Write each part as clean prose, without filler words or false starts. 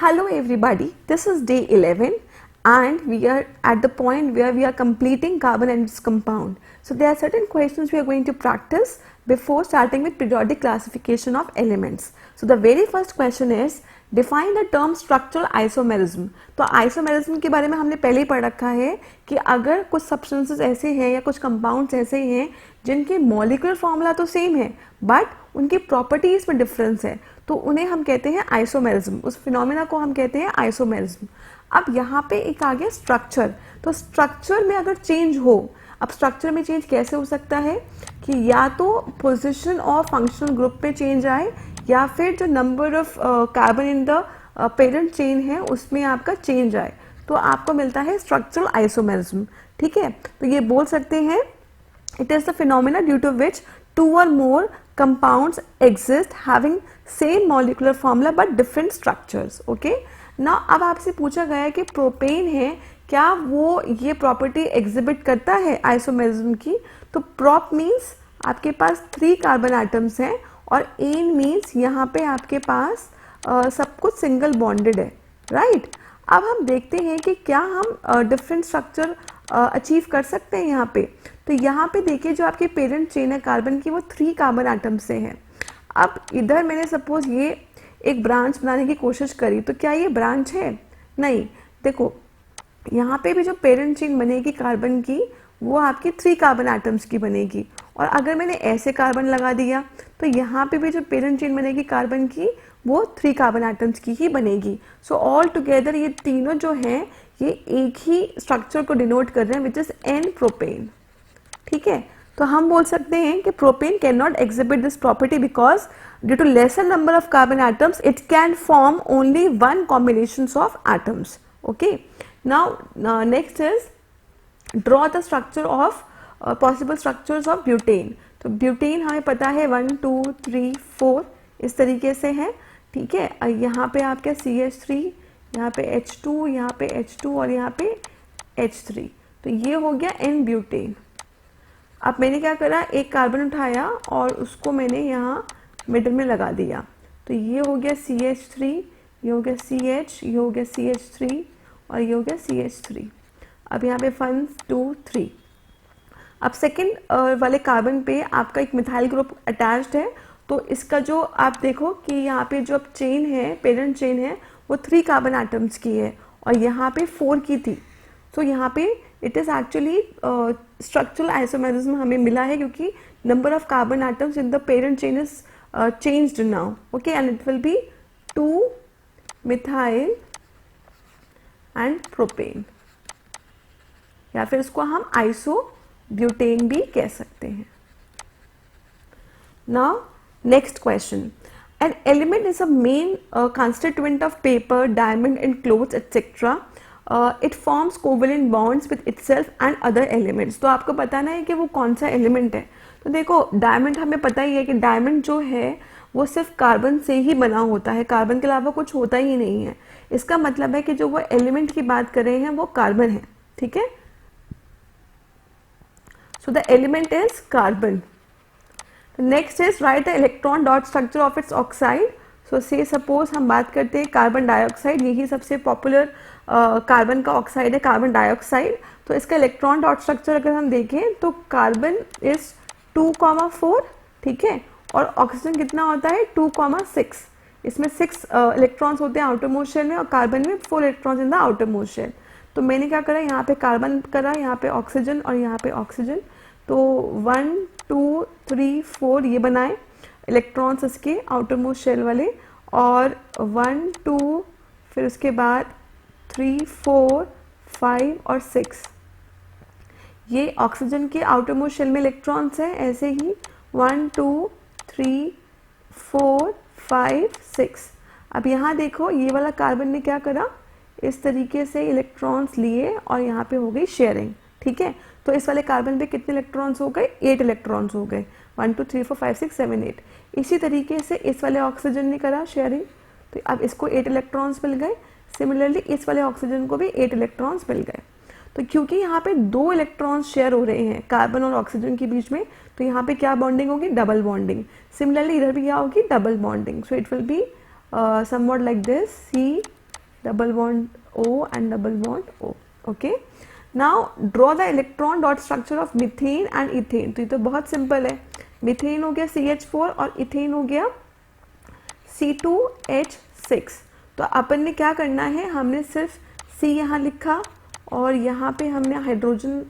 Hello everybody, this is day 11 and we are at the point where we are completing carbon and its compound. So there are certain questions we are going to practice before starting with periodic classification of elements. So the very first question is define the term structural isomerism. तो isomerism के बारे में हमने पहले ही पढ़ रखा है कि अगर कुछ सब्सटेंसेस ऐसे हैं या कुछ कंपाउंड्स ऐसे हैं जिनके मॉलिक्यूलर फॉर्मूला तो सेम है बट उनकी प्रॉपर्टीज में डिफरेंस है तो उन्हें हम कहते हैं आइसोमेरिज्म, उस फिनोमेना को हम कहते हैं आइसोमेरिज्म। अब यहाँ पे एक आ गया स्ट्रक्चर, तो स्ट्रक्चर में अगर चेंज हो, अब स्ट्रक्चर में चेंज कैसे हो सकता है कि या तो पोजीशन और फंक्शनल ग्रुप में चेंज आए या फिर जो number of carbon in the parent chain है उसमें आपका चेंज आए, तो आपको मिलता है स्ट्रक्चरल आइसोमेरिज्म। ठीक है, तो ये बोल सकते हैं it is the phenomena due to which two or more compounds exist having same molecular formula but different structures. Okay, now अब आपसे पूछा गया है कि प्रोपेन है, क्या वो ये प्रॉपर्टी एग्जिबिट करता है आइसोमेरिज्म की? तो प्रोप मीन्स आपके पास 3 कार्बन एटम्स हैं और एन मीन्स यहाँ पे आपके पास सब कुछ सिंगल बॉन्डेड है, राइट? अब हम देखते हैं कि क्या हम डिफरेंट स्ट्रक्चर अचीव कर सकते हैं यहाँ पे। तो यहाँ पे देखिए जो आपकी पेरेंट चेन है कार्बन की वो 3 कार्बन एटम से है। अब इधर मैंने सपोज ये एक ब्रांच बनाने की कोशिश करी, तो क्या ये ब्रांच है? नहीं। देखो यहाँ पे भी जो पेरेंट चेन बनेगी कार्बन की वो आपकी 3 कार्बन एटम्स की बनेगी, और अगर मैंने ऐसे कार्बन लगा दिया तो यहाँ पे भी जो पेरेंट चेन बनेगी कार्बन की वो 3 कार्बन एटम्स की ही बनेगी। सो ऑल टुगेदर ये तीनों जो हैं ये एक ही स्ट्रक्चर को डिनोट कर रहे हैं विच इज एन प्रोपेन। ठीक है, तो हम बोल सकते हैं कि propane can not exhibit this property because due to lesser number of carbon atoms it can form only one combination of atoms. Okay, now next is draw the structure of possible structures of butane. तो butane हमें पता है 1 2 3 4 इस तरीके से है। ठीक है, यहाँ पे आपका CH3, यहाँ पे H2, यहाँ पे H2 और यहाँ पे H3, तो ये हो गया N ब्यूटेन। अब मैंने क्या करा, एक कार्बन उठाया और उसको मैंने यहाँ मिडल में लगा दिया, तो ये हो गया CH3, ये हो गया CH, ये हो गया CH3 और ये हो गया CH3। अब यहाँ पे 1 2 3। अब सेकेंड वाले कार्बन पे आपका एक मिथाइल ग्रुप अटैच्ड है, तो इसका जो आप देखो कि यहाँ पे जो अब चेन है, पेरेंट चेन है, वो 3 कार्बन एटम्स की है और यहाँ पे 4 की थी। तो यहाँ पे it is actually structural isomerism हमें मिला है क्योंकि number of carbon atoms in the parent chain is changed now. Okay, and it will be 2 methyl and propane, या फिर इसको हम आइसो ब्यूटेन भी कह सकते हैं। Now next question, an element is a main constituent of paper, diamond and clothes etc. It forms covalent bonds with itself and other elements. तो आपको पता ना है कि वो कौन सा एलिमेंट है। तो देखो डायमंड हमें पता ही है कि डायमंड जो है वो सिर्फ कार्बन से ही बना होता है, कार्बन के अलावा कुछ होता ही नहीं है। इसका मतलब है कि जो वो एलिमेंट की बात कर रहे हैं वो कार्बन है। ठीक है, so the element is carbon. Next is write the electron dot structure of its oxide. So say suppose हम बात करते हैं कार्बन डाइऑक्साइड, यही सबसे पॉपुलर कार्बन का ऑक्साइड है, कार्बन डाइऑक्साइड। तो इसका इलेक्ट्रॉन डॉट स्ट्रक्चर अगर हम देखें तो कार्बन इज 2,4, ठीक है, और ऑक्सीजन कितना होता है 2,6। इसमें 6 इलेक्ट्रॉन्स होते हैं आउटर मोस्ट शेल में और कार्बन में 4 electrons in the outer most shell. तो मैंने क्या करा, यहाँ पे कार्बन करा, यहाँ पे ऑक्सीजन और यहाँ पे ऑक्सीजन, तो 1 2 3 4 ये बनाए इलेक्ट्रॉन्स इसके आउटर मोस्ट शेल वाले, और 1 2 फिर उसके बाद 3 4 5 और 6 ये ऑक्सीजन के आउटर मोस्ट शेल में इलेक्ट्रॉन्स हैं। ऐसे ही 1 2 3 4 5 6। अब यहाँ देखो ये वाला कार्बन ने क्या करा, इस तरीके से इलेक्ट्रॉन्स लिए और यहाँ पे हो गई शेयरिंग। ठीक है, तो इस वाले कार्बन पे कितने इलेक्ट्रॉन्स हो गए, 8 इलेक्ट्रॉन्स हो गए, 1 2 3 4 5 6 7 8। इसी तरीके से इस वाले ऑक्सीजन ने करा शेयरिंग, तो अब इसको 8 इलेक्ट्रॉन्स मिल गए। सिमिलरली इस वाले ऑक्सीजन को भी 8 इलेक्ट्रॉन्स मिल गए। तो क्योंकि यहाँ पे 2 इलेक्ट्रॉन्स शेयर हो रहे हैं कार्बन और ऑक्सीजन के बीच में, तो यहाँ पे क्या बॉन्डिंग होगी, डबल बॉन्डिंग। सिमिलरली इधर भी क्या होगी, double bonding. So it will be somewhat like this, double bond O and double bond O. Okay. Now draw the electron dot structure of methane and ethane. तो ये तो बहुत simple है, methane हो गया CH4 और इथेन हो गया C2H6. तो अपन ने क्या करना है, हमने सिर्फ C यहाँ लिखा और यहाँ पे हमने हाइड्रोजन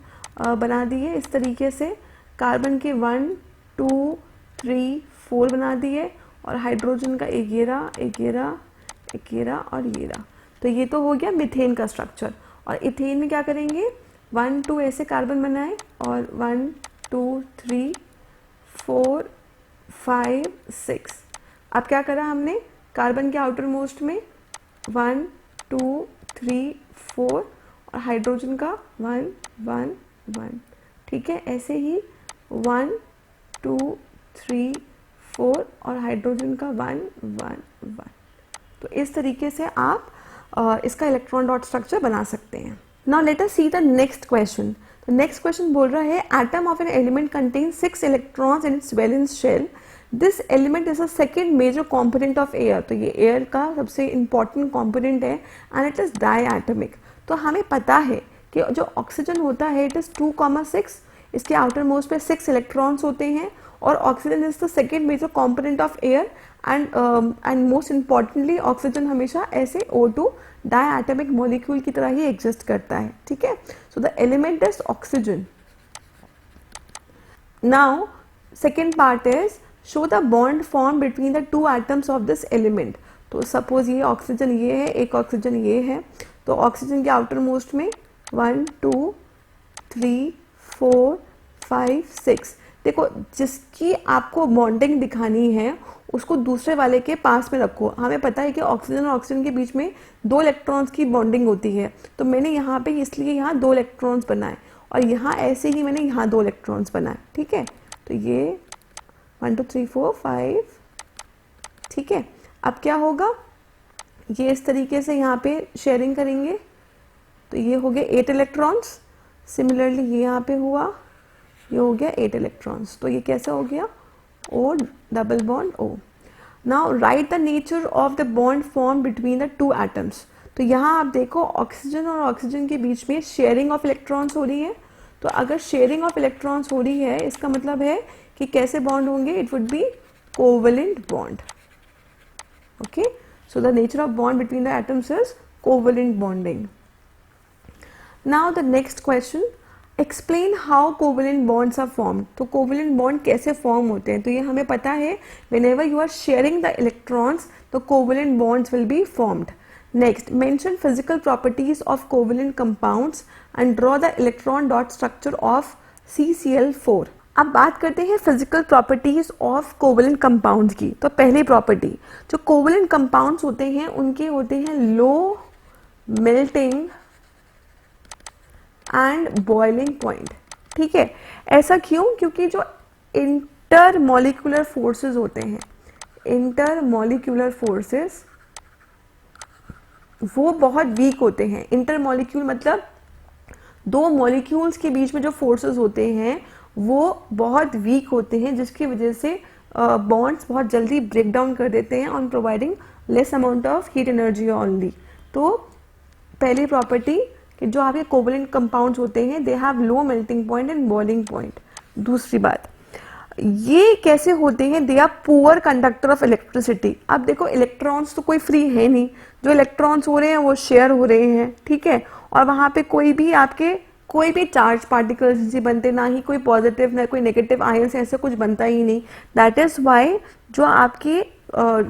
बना दिए इस तरीके से, कार्बन के 1 2 3 4 बना दिए और हाइड्रोजन का एक ये रहा और ये रहा. तो ये तो हो गया मीथेन का स्ट्रक्चर. और इथेन में क्या करेंगे, 1 2 ऐसे कार्बन बनाए और 1 2 3 4 5 6. अब क्या करा हमने, कार्बन के आउटर मोस्ट में 1 2 3 4 और हाइड्रोजन का 1 1 1. ठीक है, ऐसे ही 1 2 3 4 और हाइड्रोजन का 1 1 1. तो इस तरीके से आप इसका इलेक्ट्रॉन डॉट स्ट्रक्चर बना सकते हैं. Now let us see the next question. तो नेक्स्ट क्वेश्चन बोल रहा है, atom of an element contains 6 electrons in its valence shell. This element is a second major component of air. तो ये air का सबसे इंपॉर्टेंट कॉम्पोनेंट है and it is diatomic. तो हमें पता है कि जो ऑक्सीजन होता है इट इज 2,6, इसके आउटर मोस्ट पे 6 इलेक्ट्रॉन्स होते हैं और oxygen is the second major component of air and most importantly oxygen हमेशा ऐसे O2 डायएटॉमिक मॉलिक्यूल की तरह ही एग्जिस्ट करता है. ठीक है, so the element is oxygen. Now second part is show the bond form between the 2 atoms of this element. तो suppose ये ऑक्सीजन ये है, एक ऑक्सीजन ये है, तो ऑक्सीजन के आउटर मोस्ट में 1 2 3 4 5 6. देखो, जिसकी आपको बॉन्डिंग दिखानी है उसको दूसरे वाले के पास में रखो. हमें पता है कि ऑक्सीजन और ऑक्सीजन के बीच में 2 इलेक्ट्रॉन्स की बॉन्डिंग होती है, तो मैंने यहाँ पे इसलिए यहाँ 2 इलेक्ट्रॉन्स बनाए और यहाँ ऐसे ही मैंने यहाँ 2 इलेक्ट्रॉन्स बनाए. ठीक है, तो ये 1 2 3 4 5. ठीक है, अब क्या होगा, ये इस तरीके से यहाँ पे शेयरिंग करेंगे तो ये हो गया 8 इलेक्ट्रॉन्स. सिमिलरली ये यहाँ पे हुआ, ये हो गया 8 इलेक्ट्रॉन्स. तो ये कैसे हो गया, O double bond O. Now right the nature of the bond form between the 2 atoms. तो यहाँ आप देखो ऑक्सीजन और ऑक्सीजन के बीच में शेयरिंग ऑफ इलेक्ट्रॉन्स हो रही है. तो अगर शेयरिंग ऑफ इलेक्ट्रॉन्स हो रही है इसका मतलब है कि कैसे बॉन्ड होंगे, it would be covalent bond. Okay, so the nature of bond between the atoms is covalent bonding. Now the next question, explain how covalent bonds are formed. तो कोवेलेंट बॉन्ड कैसे फॉर्म होते हैं, तो ये हमें पता है, whenever you are sharing the electrons तो covalent bonds will be formed. Next, mention physical properties of covalent compounds and draw the electron dot structure of CCl4. अब बात करते हैं physical properties of covalent compounds की. तो पहली property, जो covalent compounds होते हैं उनके होते हैं low melting and boiling point. ठीक है, ऐसा क्यों, क्योंकि जो इंटर मॉलिक्यूलर फोर्सेस होते हैं, इंटर मॉलिक्यूलर फोर्सेस वो बहुत वीक होते हैं. इंटर मॉलिक्यूल मतलब 2 मॉलिक्यूल्स के बीच में जो फोर्सेस होते हैं वो बहुत वीक होते हैं, जिसकी वजह से बॉन्ड्स बहुत जल्दी ब्रेक डाउन कर देते हैं on providing less amount of heat energy only. तो पहली प्रॉपर्टी कि जो आपके कोवेलेंट कंपाउंड्स होते हैं they have low melting point and boiling point. दूसरी बात, ये कैसे होते हैं, they are poor conductor of electricity. अब देखो इलेक्ट्रॉन्स तो कोई फ्री है नहीं, जो इलेक्ट्रॉन्स हो रहे हैं वो शेयर हो रहे हैं. ठीक है, और वहाँ पे कोई भी चार्ज पार्टिकल्स जी बनते, ना ही कोई पॉजिटिव ना कोई नेगेटिव आयंस, ऐसा कुछ बनता ही नहीं. दैट इज वाई जो आपके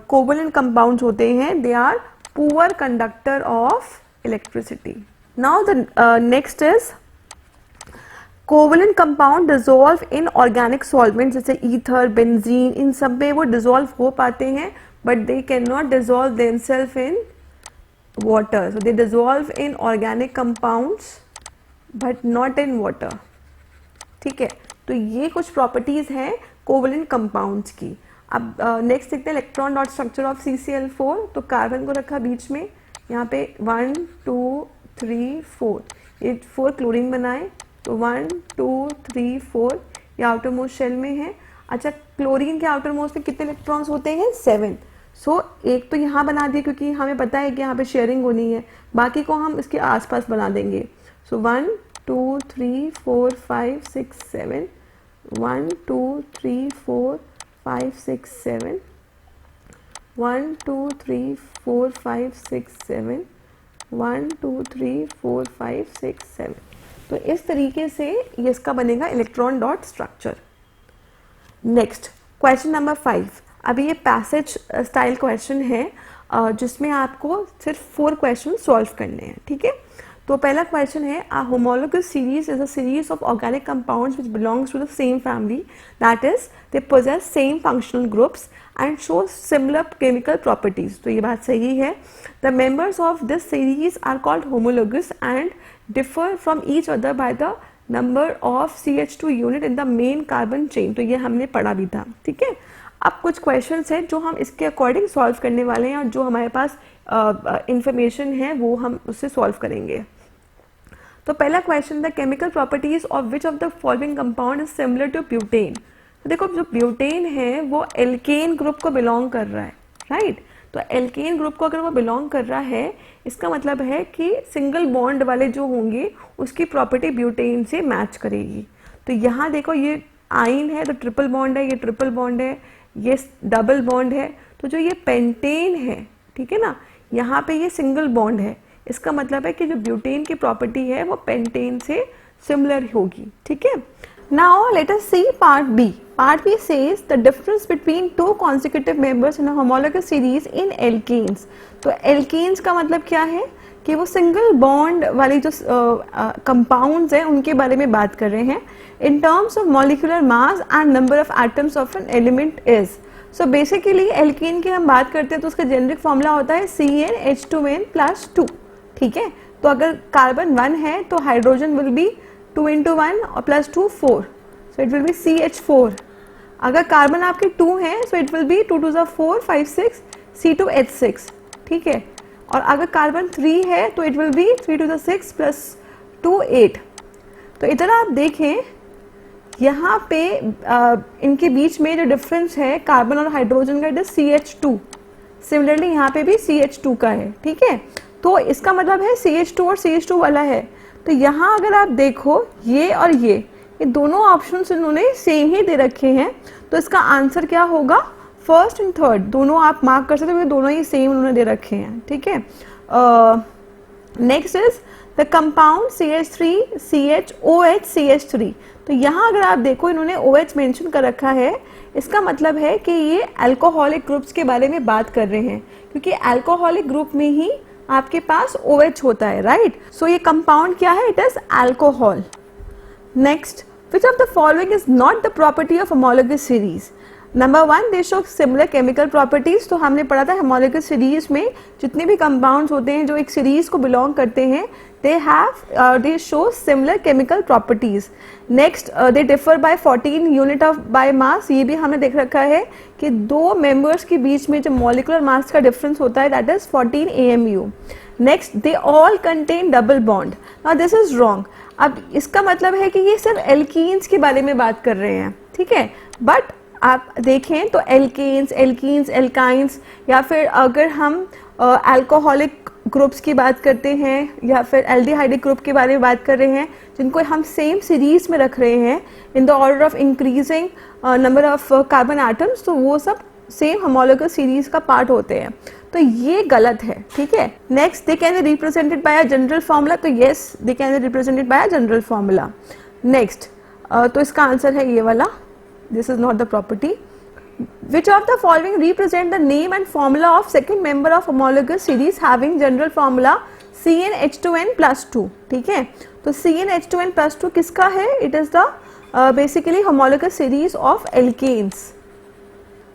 कोवेलेंट कंपाउंड्स होते हैं they are poor conductor of electricity. Now the next is covalent compound dissolve in organic solvent, जैसे ईथर, बेंजीन, इन सब में वो डिसॉल्व हो पाते हैं but they can not dissolve themselves in water. So they dissolve in organic compounds but not in water. ठीक है, तो ये कुछ प्रॉपर्टीज हैं कोवेलेंट कंपाउंड्स की. अब नेक्स्ट देखते हैं electron dot structure of CCl4. तो कार्बन को रखा बीच में, यहाँ पे 1 2 3 4, ये 4 क्लोरीन बनाए, तो 1 2 3 4 ये आउटर मोस्ट शेल में है. अच्छा, क्लोरीन के आउटर मोस्ट में कितने इलेक्ट्रॉन्स होते हैं, 7. सो एक तो यहाँ बना दिए क्योंकि हमें पता है कि यहाँ पे शेयरिंग होनी है, बाकी को हम इसके आसपास बना देंगे. सो 1 2 3 4 5 6 7, 1 2 3 4 5 6 7, 1 2 3 4 5 6 7, 1 2 3 4 5 6 7. तो इस तरीके से ये इसका बनेगा electron dot structure. Next question number 5. अभी ये पैसेज स्टाइल क्वेश्चन है जिसमें आपको सिर्फ 4 क्वेश्चन सॉल्व करने हैं. ठीक है, तो पहला क्वेश्चन है, a homologous series is a series of organic compounds which belongs to the same family, that is they possess same functional groups and show similar chemical properties. तो ये बात सही है. The members of this series are called homologous and differ from each other by the number of CH2 unit in the main carbon chain. तो ये हमने पढ़ा भी था. ठीक है, अब कुछ क्वेश्चंस हैं जो हम इसके अकॉर्डिंग सॉल्व करने वाले हैं और जो हमारे पास इंफॉर्मेशन है वो हम उससे सॉल्व करेंगे. तो पहला question, the chemical properties of which of the following compound is similar to butane. तो देखो जो ब्यूटेन है वो एल्केन ग्रुप को बिलोंग कर रहा है, राइट. तो एल्केन ग्रुप को अगर वो बिलोंग कर रहा है इसका मतलब है कि सिंगल बॉन्ड वाले जो होंगे उसकी प्रॉपर्टी ब्यूटेन से मैच करेगी. तो यहाँ देखो ये आइन है तो ट्रिपल बॉन्ड है, ये ट्रिपल बॉन्ड है, ये डबल बॉन्ड है. तो जो ये पेंटेन है, ठीक है ना, यहाँ पे ये सिंगल बॉन्ड है. इसका मतलब है कि जो ब्यूटेन की प्रॉपर्टी है वो पेंटेन से सिमिलर होगी. ठीक है, now let us see part B. Part B says the difference between 2 consecutive members in a homologous series in alkanes. तो alkanes का मतलब क्या है कि वो सिंगल बॉन्ड वाली जो कंपाउंड्स हैं उनके बारे में बात कर रहे हैं. In terms of molecular mass and number of atoms of an element is. So basically alkane की हम बात करते हैं तो उसका जेनेरिक फॉर्मूला होता है CnH2n+2. ठीक है, तो अगर कार्बन 1 है तो हाइड्रोजन विल बी 2 into 1 और +2 4, so it will be CH4. अगर कार्बन आपके 2 है so it will be 2 2 4 5 6 C2H6. ठीक है, और अगर कार्बन 3 है तो इट विल बी 3 2 6 +2 8. तो इधर आप देखें यहाँ पे इनके बीच में जो डिफरेंस है कार्बन और हाइड्रोजन का, इट इज CH2. सिमिलरली यहाँ पे भी CH2 का है. ठीक है, तो इसका मतलब है CH2 और CH2 वाला है. तो यहाँ अगर आप देखो ये और ये दोनों ऑप्शंस इन्होंने सेम ही दे रखे हैं. तो इसका आंसर क्या होगा, फर्स्ट एंड थर्ड दोनों आप मार्क कर सकते हो, दोनों ही सेम उन्होंने दे रखे हैं. ठीक है, next is the compound CH3CHOH CH3. तो यहाँ अगर आप देखो इन्होंने OH मेंशन कर रखा है. इसका मतलब है कि ये अल्कोहलिक ग्रुप्स के बारे में बात कर रहे हैं क्योंकि अल्कोहलिक ग्रुप में ही आपके पास OH होता है, राइट. सो ये कंपाउंड क्या है, it is alcohol. Next, which of the following is not the property of homologous series. Number 1, they show similar chemical properties. तो हमने पढ़ा था होमोलोगस सीरीज में जितने भी कंपाउंड्स होते हैं जो एक सीरीज को बिलोंग करते हैं दे show similar chemical properties. Next, they differ by 14 unit of by mass. ये भी हमने देख रखा है कि 2 मेंबर्स के बीच में जो मॉलिक्यूलर मास का डिफरेंस होता है that is 14 AMU. Next, they all contain double bond. Now this is wrong. अब इसका मतलब है कि ये सिर्फ एल्कीन्स के बारे में बात कर रहे हैं. ठीक है, बट आप देखें तो एल्केन्स, एल्कीन्स, एल्काइंस या फिर अगर हम अल्कोहलिक ग्रुप्स की बात करते हैं या फिर एल्डिहाइडिक ग्रुप के बारे में बात कर रहे हैं जिनको हम सेम सीरीज में रख रहे हैं in the order of increasing number of carbon atoms, तो वो सब सेम होमोलोगस सीरीज का पार्ट होते हैं. तो ये गलत है. ठीक है, next, they can be represented by a general formula. तो yes, they can be represented by a general formula. Next, तो इसका आंसर है ये वाला, this is not the property. Which of the following represent the name and formula of second member of homologous series having general formula CnH2n+2. ठीक है, तो CnH2n+2 किसका है, it is the basically homologous series of alkanes.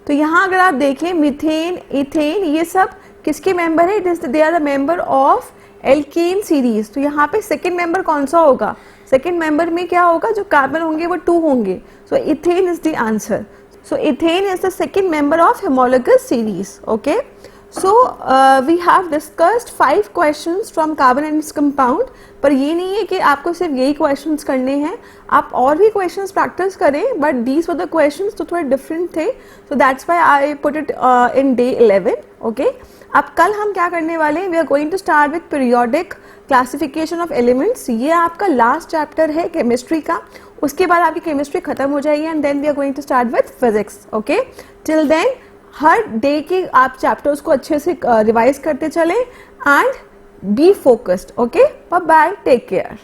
तो यहाँ अगर आप देखें मीथेन, इथेन, ये सब किसके मेंबर है, it is they are the member of alkane series. तो यहाँ पे सेकेंड मेंबर कौन सा होगा, सेकेंड मेंबर में क्या होगा, जो कार्बन होंगे वो 2 होंगे. So ethane is the answer. So ethane is the second member of homologous series. Okay, so we have discussed 5 questions from carbon and its compound. पर ये नहीं है कि आपको सिर्फ यही क्वेश्चंस करने हैं, आप और भी क्वेश्चंस प्रैक्टिस करें, but these were the questions तो थोड़े डिफरेंट थे, so that's why I put it in day 11. Okay, अब कल हम क्या करने वाले हैं, we are going to start with periodic classification of elements. ये आपका लास्ट चैप्टर है केमिस्ट्री का, उसके बाद आपकी केमिस्ट्री खत्म हो जाएगी and then we are going to start with physics. Okay, till then हर डे के आप चैप्टर्स को अच्छे से रिवाइज करते चलें and be focused. Okay, bye bye, take care.